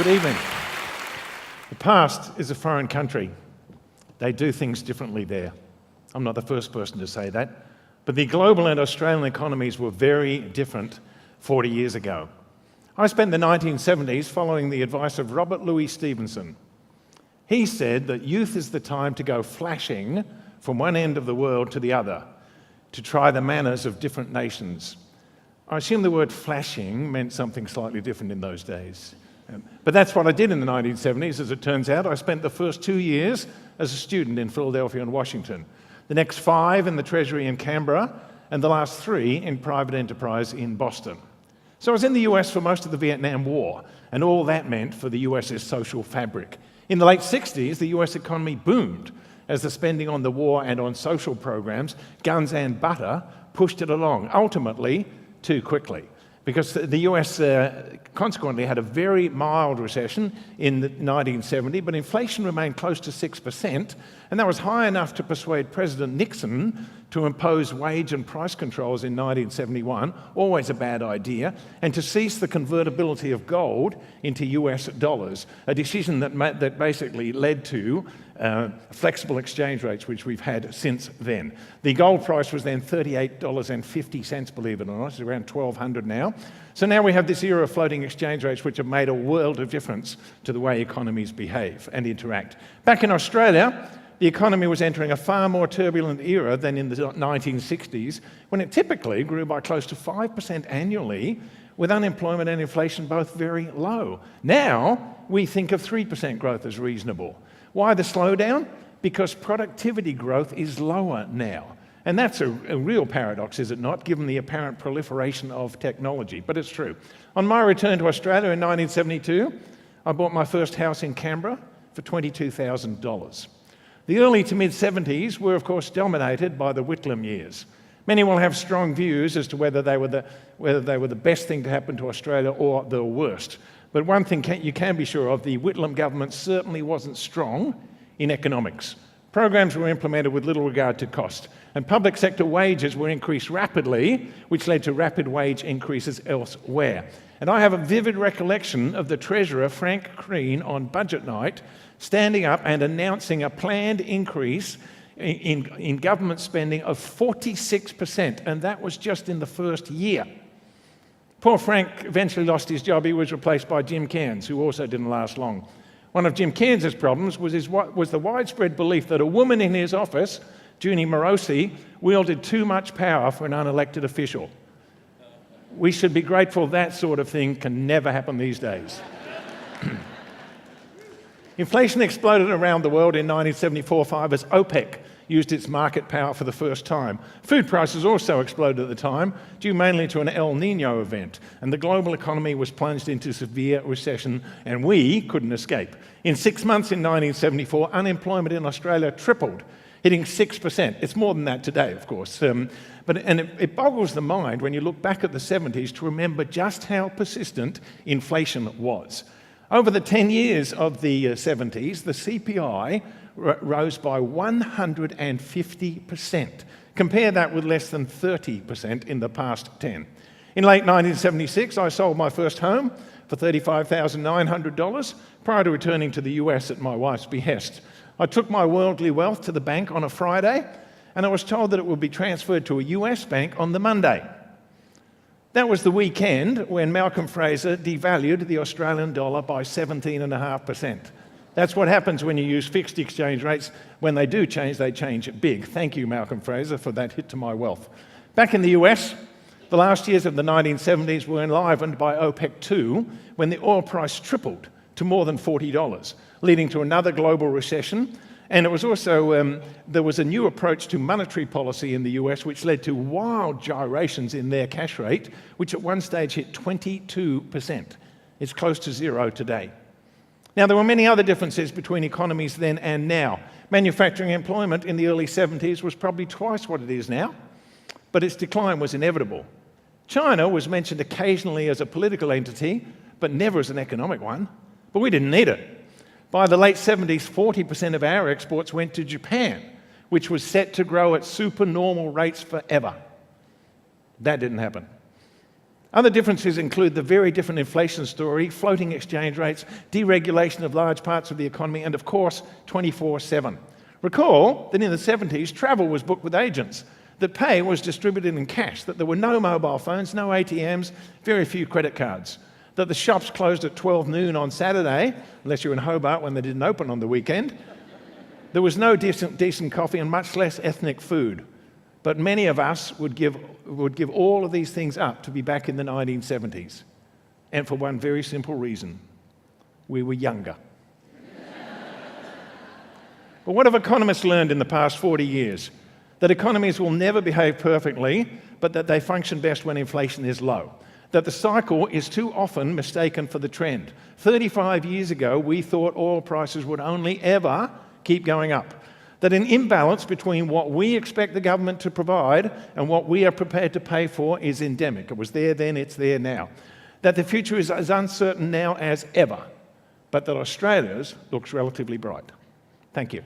Good evening. The past is a foreign country. They do things differently there. I'm not the first person to say that, but the global and Australian economies were very different 40 years ago. I spent the 1970s following the advice of Robert Louis Stevenson. He said that youth is the time to go flashing from one end of the world to the other, to try the manners of different nations. I assume the word flashing meant something slightly different in those days. But that's what I did in the 1970s, as it turns out. I spent the first 2 years as a student in Philadelphia and Washington, the next 5 in the Treasury in Canberra, and the last 3 in private enterprise in Boston. So I was in the US for most of the Vietnam War, and all that meant for the US's social fabric. In the late 60s, the US economy boomed as the spending on the war and on social programs, guns and butter, pushed it along, ultimately too quickly. Because the US consequently had a very mild recession in 1970, but inflation remained close to 6%, and that was high enough to persuade President Nixon to impose wage and price controls in 1971, always a bad idea, and to cease the convertibility of gold into US dollars, a decision that basically led to flexible exchange rates, which we've had since then. The gold price was then $38.50, believe it or not. It's around $1,200 now. So now we have this era of floating exchange rates, which have made a world of difference to the way economies behave and interact. Back in Australia, the economy was entering a far more turbulent era than in the 1960s, when it typically grew by close to 5% annually, with unemployment and inflation both very low. Now, we think of 3% growth as reasonable. Why the slowdown? Because productivity growth is lower now. And that's a real paradox, is it not, given the apparent proliferation of technology? But it's true. On my return to Australia in 1972, I bought my first house in Canberra for $22,000. The early to mid-70s were, of course, dominated by the Whitlam years. Many will have strong views as to whether they were the best thing to happen to Australia or the worst. But one thing you can be sure of, the Whitlam government certainly wasn't strong in economics. Programs were implemented with little regard to cost, and public sector wages were increased rapidly, which led to rapid wage increases elsewhere. And I have a vivid recollection of the Treasurer, Frank Crean, on budget night, standing up and announcing a planned increase in government spending of 46%, and that was just in the first year. Poor Frank eventually lost his job. He was replaced by Jim Cairns, who also didn't last long. One of Jim Cairns' problems was the widespread belief that a woman in his office, Junie Morosi, wielded too much power for an unelected official. We should be grateful that sort of thing can never happen these days. Inflation exploded around the world in 1974-5 as OPEC used its market power for the first time. Food prices also exploded at the time, due mainly to an El Nino event, and the global economy was plunged into severe recession, and we couldn't escape. In 6 months in 1974, unemployment in Australia tripled, hitting 6%. It's more than that today, of course. It boggles the mind when you look back at the 70s to remember just how persistent inflation was. Over the 10 years of the 70s, the CPI rose by 150%. Compare that with less than 30% in the past 10. In late 1976, I sold my first home for $35,900 prior to returning to the US at my wife's behest. I took my worldly wealth to the bank on a Friday, and I was told that it would be transferred to a US bank on the Monday. That was the weekend when Malcolm Fraser devalued the Australian dollar by 17.5%. That's what happens when you use fixed exchange rates. When they do change, they change big. Thank you, Malcolm Fraser, for that hit to my wealth. Back in the US, the last years of the 1970s were enlivened by OPEC 2, when the oil price tripled to more than $40, leading to another global recession. And it was also, there was a new approach to monetary policy in the US, which led to wild gyrations in their cash rate, which at one stage hit 22%. It's close to zero today. Now, there were many other differences between economies then and now. Manufacturing employment in the early 70s was probably twice what it is now, but its decline was inevitable. China was mentioned occasionally as a political entity, but never as an economic one. But we didn't need it. By the late 70s, 40% of our exports went to Japan, which was set to grow at supernormal rates forever. That didn't happen. Other differences include the very different inflation story, floating exchange rates, deregulation of large parts of the economy, and of course, 24/7. Recall that in the 70s, travel was booked with agents, that pay was distributed in cash, that there were no mobile phones, no ATMs, very few credit cards, that the shops closed at 12 noon on Saturday, unless you're in Hobart when they didn't open on the weekend. There was no decent coffee and much less ethnic food. But many of us would give all of these things up to be back in the 1970s. And for one very simple reason: we were younger. But what have economists learned in the past 40 years? That economies will never behave perfectly, but that they function best when inflation is low. That the cycle is too often mistaken for the trend. 35 years ago, we thought oil prices would only ever keep going up. That an imbalance between what we expect the government to provide and what we are prepared to pay for is endemic. It was there then, it's there now. That the future is as uncertain now as ever, but that Australia's looks relatively bright. Thank you.